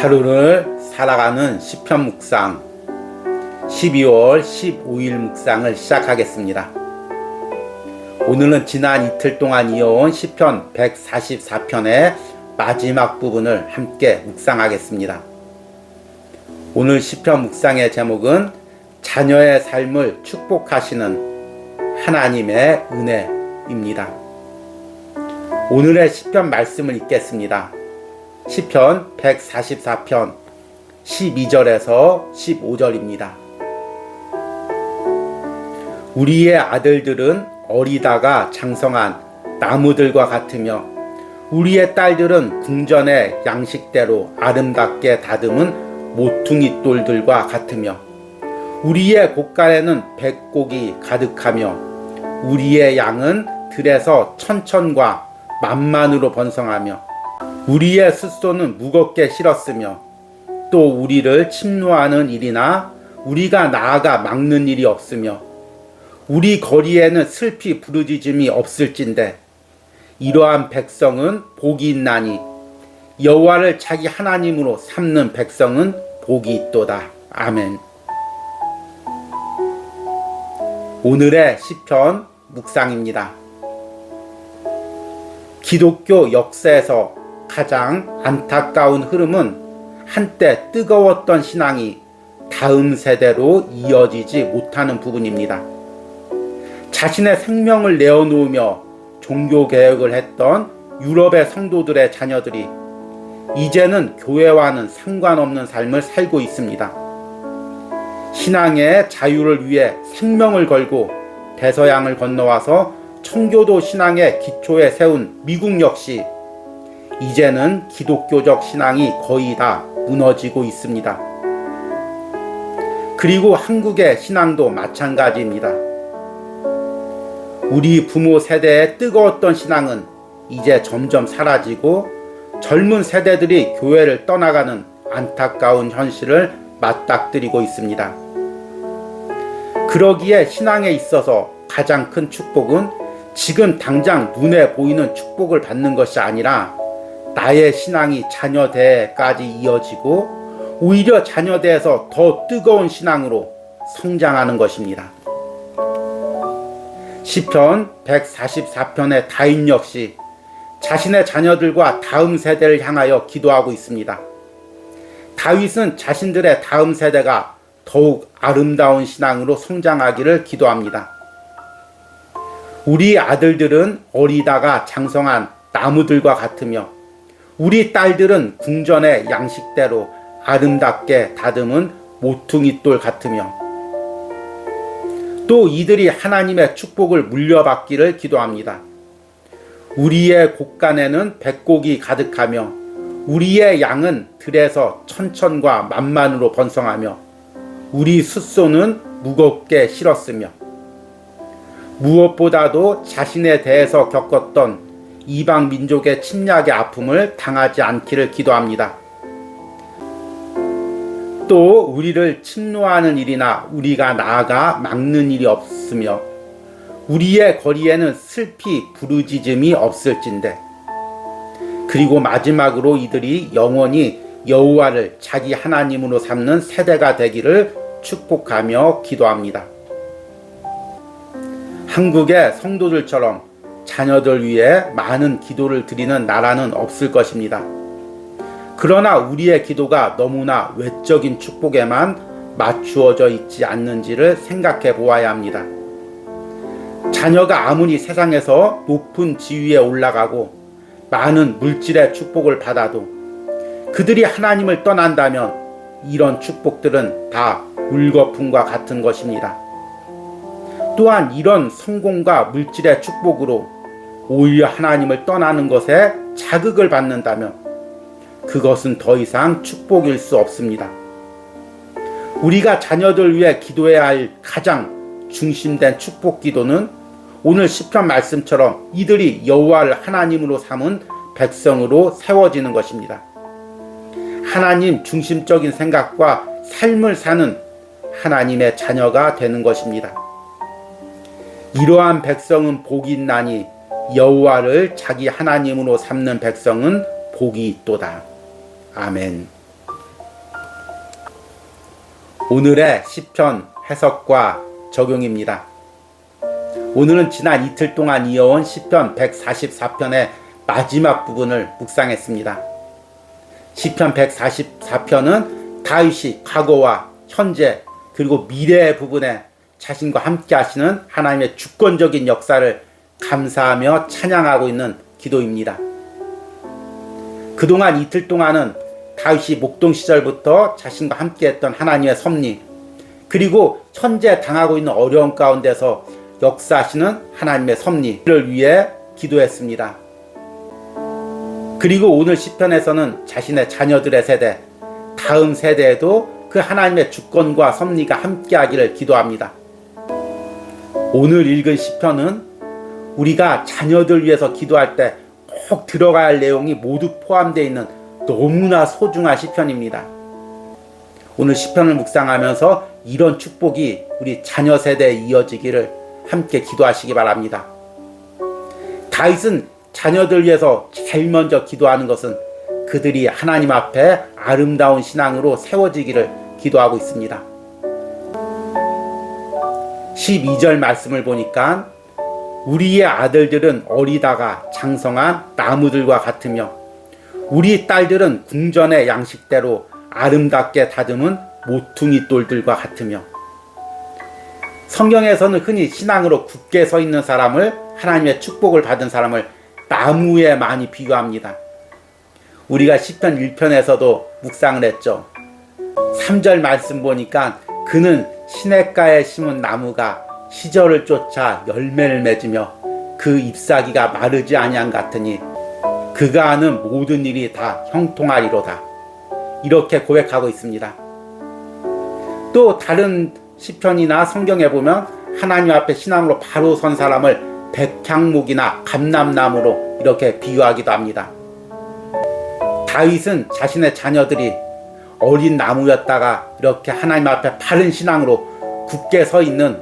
하루를 살아가는 시편 묵상 12월 15일 묵상을 시작하겠습니다. 오늘은 지난 이틀 동안 이어온 시편 144편의 마지막 부분을 함께 묵상하겠습니다. 오늘 시편 묵상의 제목은 자녀의 삶을 축복하시는 하나님의 은혜입니다. 오늘의 시편 말씀을 읽겠습니다. 시편 144편 12절에서 15절입니다. 우리의 아들들은 어리다가 장성한 나무들과 같으며 우리의 딸들은 궁전의 양식대로 아름답게 다듬은 모퉁이 돌들과 같으며 우리의 곳간에는 백곡이 가득하며 우리의 양은 들에서 천천과 만만으로 번성하며 우리의 숫소는 무겁게 실었으며 또 우리를 침노하는 일이나 우리가 나아가 막는 일이 없으며 우리 거리에는 슬피 부르짖음이 없을진대 이러한 백성은 복이 있나니 여호와를 자기 하나님으로 삼는 백성은 복이 있도다. 아멘. 오늘의 시편 묵상입니다. 기독교 역사에서 가장 안타까운 흐름은 한때 뜨거웠던 신앙이 다음 세대로 이어지지 못하는 부분입니다. 자신의 생명을 내어놓으며 종교개혁을 했던 유럽의 성도들의 자녀들이 이제는 교회와는 상관없는 삶을 살고 있습니다. 신앙의 자유를 위해 생명을 걸고 대서양을 건너와서 청교도 신앙의 기초에 세운 미국 역시 이제는 기독교적 신앙이 거의 다 무너지고 있습니다. 그리고 한국의 신앙도 마찬가지입니다. 우리 부모 세대의 뜨거웠던 신앙은 이제 점점 사라지고 젊은 세대들이 교회를 떠나가는 안타까운 현실을 맞닥뜨리고 있습니다. 그러기에 신앙에 있어서 가장 큰 축복은 지금 당장 눈에 보이는 축복을 받는 것이 아니라 나의 신앙이 자녀대까지 이어지고 오히려 자녀대에서 더 뜨거운 신앙으로 성장하는 것입니다. 시편 144편의 다윗 역시 자신의 자녀들과 다음 세대를 향하여 기도하고 있습니다. 다윗은 자신들의 다음 세대가 더욱 아름다운 신앙으로 성장하기를 기도합니다. 우리 아들들은 어리다가 장성한 나무들과 같으며 우리 딸들은 궁전의 양식대로 아름답게 다듬은 모퉁이 돌 같으며 또 이들이 하나님의 축복을 물려받기를 기도합니다. 우리의 곳간에는 백곡이 가득하며 우리의 양은 들에서 천천과 만만으로 번성하며 우리 숫소는 무겁게 실었으며 무엇보다도 자신에 대해서 겪었던 이방 민족의 침략의 아픔을 당하지 않기를 기도합니다. 또 우리를 침노하는 일이나 우리가 나아가 막는 일이 없으며 우리의 거리에는 슬피 부르짖음이 없을진대 그리고 마지막으로 이들이 영원히 여호와를 자기 하나님으로 삼는 세대가 되기를 축복하며 기도합니다. 한국의 성도들처럼 자녀들 위해 많은 기도를 드리는 나라는 없을 것입니다. 그러나 우리의 기도가 너무나 외적인 축복에만 맞추어져 있지 않는지를 생각해 보아야 합니다. 자녀가 아무리 세상에서 높은 지위에 올라가고 많은 물질의 축복을 받아도 그들이 하나님을 떠난다면 이런 축복들은 다 물거품과 같은 것입니다. 또한 이런 성공과 물질의 축복으로 오히려 하나님을 떠나는 것에 자극을 받는다면 그것은 더 이상 축복일 수 없습니다. 우리가 자녀들 위해 기도해야 할 가장 중심된 축복 기도는 오늘 시편 말씀처럼 이들이 여호와를 하나님으로 삼은 백성으로 세워지는 것입니다. 하나님 중심적인 생각과 삶을 사는 하나님의 자녀가 되는 것입니다. 이러한 백성은 복이 있나니 여호와를 자기 하나님으로 삼는 백성은 복이 있도다. 아멘. 오늘의 시편 해석과 적용입니다. 오늘은 지난 이틀 동안 이어온 시편 144편의 마지막 부분을 묵상했습니다. 시편 144편은 다윗이 과거와 현재 그리고 미래의 부분에 자신과 함께 하시는 하나님의 주권적인 역사를 감사하며 찬양하고 있는 기도입니다. 그동안 이틀 동안은 다윗이 목동 시절부터 자신과 함께 했던 하나님의 섭리, 그리고 현재 당하고 있는 어려움 가운데서 역사하시는 하나님의 섭리를 위해 기도했습니다. 그리고 오늘 시편에서는 자신의 자녀들의 세대, 다음 세대에도 그 하나님의 주권과 섭리가 함께하기를 기도합니다. 오늘 읽은 시편은 우리가 자녀들 위해서 기도할 때 꼭 들어가야 할 내용이 모두 포함되어 있는 너무나 소중한 시편입니다. 오늘 시편을 묵상하면서 이런 축복이 우리 자녀 세대에 이어지기를 함께 기도하시기 바랍니다. 다윗은 자녀들 위해서 제일 먼저 기도하는 것은 그들이 하나님 앞에 아름다운 신앙으로 세워지기를 기도하고 있습니다. 12절 말씀을 보니까 우리의 아들들은 어리다가 장성한 나무들과 같으며 우리 딸들은 궁전의 양식대로 아름답게 다듬은 모퉁이 돌들과 같으며, 성경에서는 흔히 신앙으로 굳게 서 있는 사람을, 하나님의 축복을 받은 사람을 나무에 많이 비유합니다. 우리가 시편 1편에서도 묵상을 했죠. 3절 말씀 보니까 그는 시냇가에 심은 나무가 시절을 쫓아 열매를 맺으며 그 잎사귀가 마르지 아니한 같으니 그가 하는 모든 일이 다 형통하리로다. 이렇게 고백하고 있습니다. 또 다른 시편이나 성경에 보면 하나님 앞에 신앙으로 바로 선 사람을 백향목이나 감람나무로 이렇게 비유하기도 합니다. 다윗은 자신의 자녀들이 어린 나무였다가 이렇게 하나님 앞에 바른 신앙으로 굳게 서 있는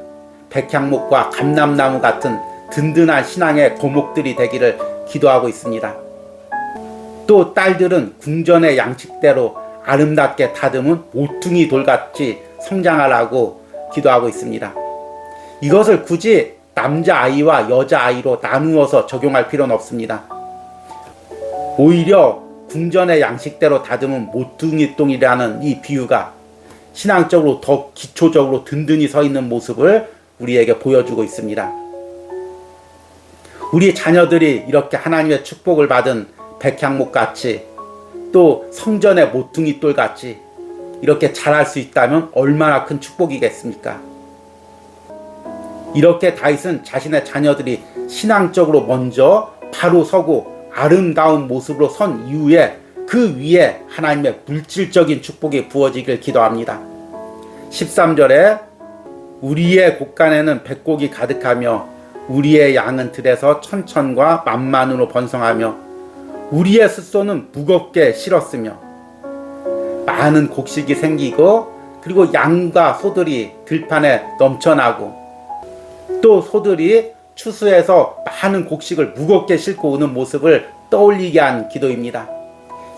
백향목과 감람나무 같은 든든한 신앙의 고목들이 되기를 기도하고 있습니다. 또 딸들은 궁전의 양식대로 아름답게 다듬은 모퉁이 돌같이 성장하라고 기도하고 있습니다. 이것을 굳이 남자아이와 여자아이로 나누어서 적용할 필요는 없습니다. 오히려 궁전의 양식대로 다듬은 모퉁이 똥이라는 이 비유가 신앙적으로 더 기초적으로 든든히 서 있는 모습을 우리에게 보여주고 있습니다. 우리 자녀들이 이렇게 하나님의 축복을 받은 백향목같이 또 성전의 모퉁이 돌같이 이렇게 자랄 수 있다면 얼마나 큰 축복이겠습니까? 이렇게 다윗은 자신의 자녀들이 신앙적으로 먼저 바로 서고 아름다운 모습으로 선 이후에 그 위에 하나님의 물질적인 축복이 부어지길 기도합니다. 13절에 우리의 곳간에는 백곡이 가득하며 우리의 양은 들에서 천천과 만만으로 번성하며 우리의 숫소는 무겁게 실었으며, 많은 곡식이 생기고 그리고 양과 소들이 들판에 넘쳐나고 또 소들이 추수해서 많은 곡식을 무겁게 싣고 오는 모습을 떠올리게 한 기도입니다.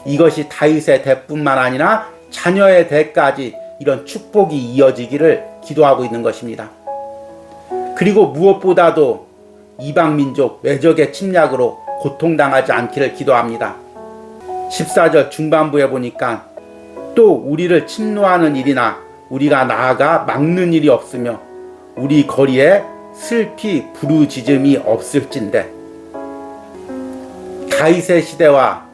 이것이 다윗의 대뿐만 아니라 자녀의 대까지 이런 축복이 이어지기를 기도하고 있는 것입니다. 그리고 무엇보다도 이방민족 외적의 침략으로 고통당하지 않기를 기도합니다. 14절 중반부에 보니까 또 우리를 침노하는 일이나 우리가 나아가 막는 일이 없으며 우리 거리에 슬피 부르짖음이 없을진대. 다윗의 시대와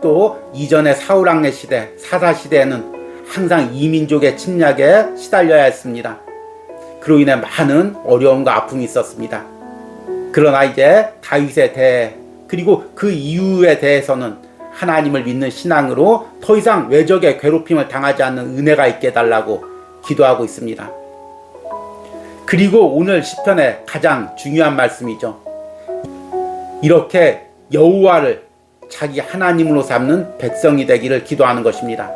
또 이전의 사울왕의 시대, 사사 시대에는 항상 이민족의 침략에 시달려야 했습니다. 그로 인해 많은 어려움과 아픔이 있었습니다. 그러나 이제 다윗의 대 그리고 그 이후에 대해서는 하나님을 믿는 신앙으로 더 이상 외적의 괴롭힘을 당하지 않는 은혜가 있게 해달라고 기도하고 있습니다. 그리고 오늘 시편의 가장 중요한 말씀이죠. 이렇게 여호와를 자기 하나님으로 삼는 백성이 되기를 기도하는 것입니다.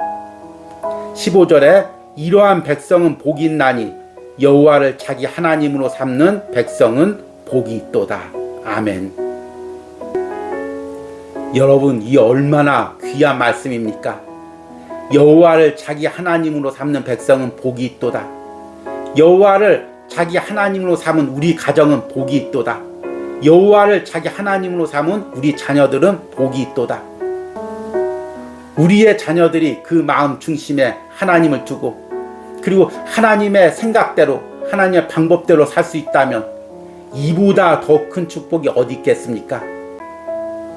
15절에 이러한 백성은 복이 있나니 여호와를 자기 하나님으로 삼는 백성은 복이 있도다. 아멘. 여러분, 이 얼마나 귀한 말씀입니까? 여호와를 자기 하나님으로 삼는 백성은 복이 있도다. 여호와를 자기 하나님으로 삼은 우리 가정은 복이 있도다. 여호와를 자기 하나님으로 삼은 우리 자녀들은 복이 있도다. 우리의 자녀들이 그 마음 중심에 하나님을 두고 그리고 하나님의 생각대로 하나님의 방법대로 살 수 있다면 이보다 더 큰 축복이 어디 있겠습니까?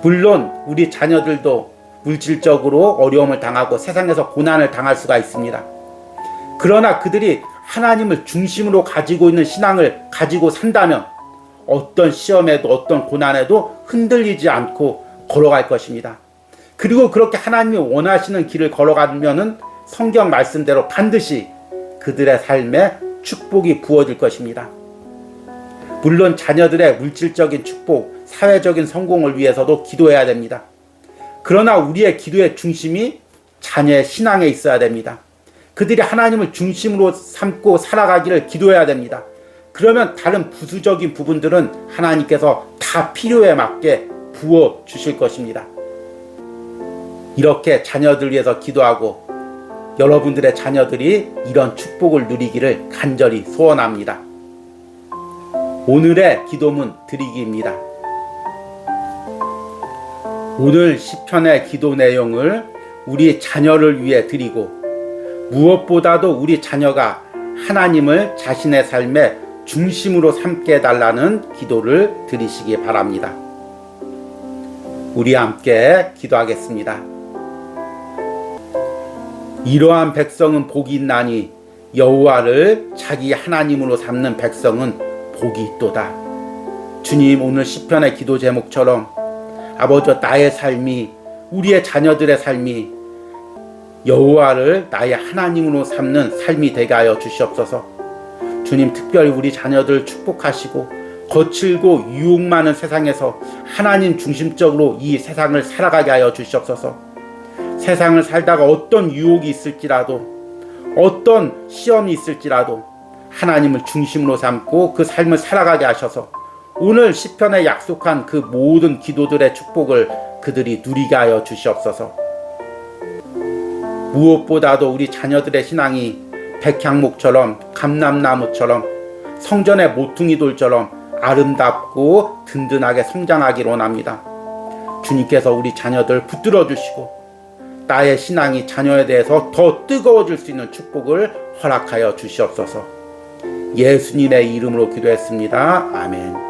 물론 우리 자녀들도 물질적으로 어려움을 당하고 세상에서 고난을 당할 수가 있습니다. 그러나 그들이 하나님을 중심으로 가지고 있는 신앙을 가지고 산다면 어떤 시험에도 어떤 고난에도 흔들리지 않고 걸어갈 것입니다. 그리고 그렇게 하나님이 원하시는 길을 걸어가면은 성경 말씀대로 반드시 그들의 삶에 축복이 부어질 것입니다. 물론 자녀들의 물질적인 축복, 사회적인 성공을 위해서도 기도해야 됩니다. 그러나 우리의 기도의 중심이 자녀의 신앙에 있어야 됩니다. 그들이 하나님을 중심으로 삼고 살아가기를 기도해야 됩니다. 그러면 다른 부수적인 부분들은 하나님께서 다 필요에 맞게 부어 주실 것입니다. 이렇게 자녀들 위해서 기도하고 여러분들의 자녀들이 이런 축복을 누리기를 간절히 소원합니다. 오늘의 기도문 드리기입니다. 오늘 시편의 기도 내용을 우리 자녀를 위해 드리고 무엇보다도 우리 자녀가 하나님을 자신의 삶의 중심으로 삼게 해달라는 기도를 드리시기 바랍니다. 우리 함께 기도하겠습니다. 이러한 백성은 복이 있나니 여호와를 자기 하나님으로 삼는 백성은 복이 있도다. 주님, 오늘 시편의 기도 제목처럼 아버지, 나의 삶이, 우리의 자녀들의 삶이 여호와를 나의 하나님으로 삼는 삶이 되게 하여 주시옵소서. 주님, 특별히 우리 자녀들 축복하시고 거칠고 유혹 많은 세상에서 하나님 중심적으로 이 세상을 살아가게 하여 주시옵소서. 세상을 살다가 어떤 유혹이 있을지라도 어떤 시험이 있을지라도 하나님을 중심으로 삼고 그 삶을 살아가게 하셔서 오늘 시편에 약속한 그 모든 기도들의 축복을 그들이 누리게 하여 주시옵소서. 무엇보다도 우리 자녀들의 신앙이 백향목처럼 감람나무처럼 성전의 모퉁이 돌처럼 아름답고 든든하게 성장하기를 원합니다. 주님께서 우리 자녀들 붙들어 주시고 나의 신앙이 자녀에 대해서 더 뜨거워질 수 있는 축복을 허락하여 주시옵소서. 예수님의 이름으로 기도했습니다. 아멘.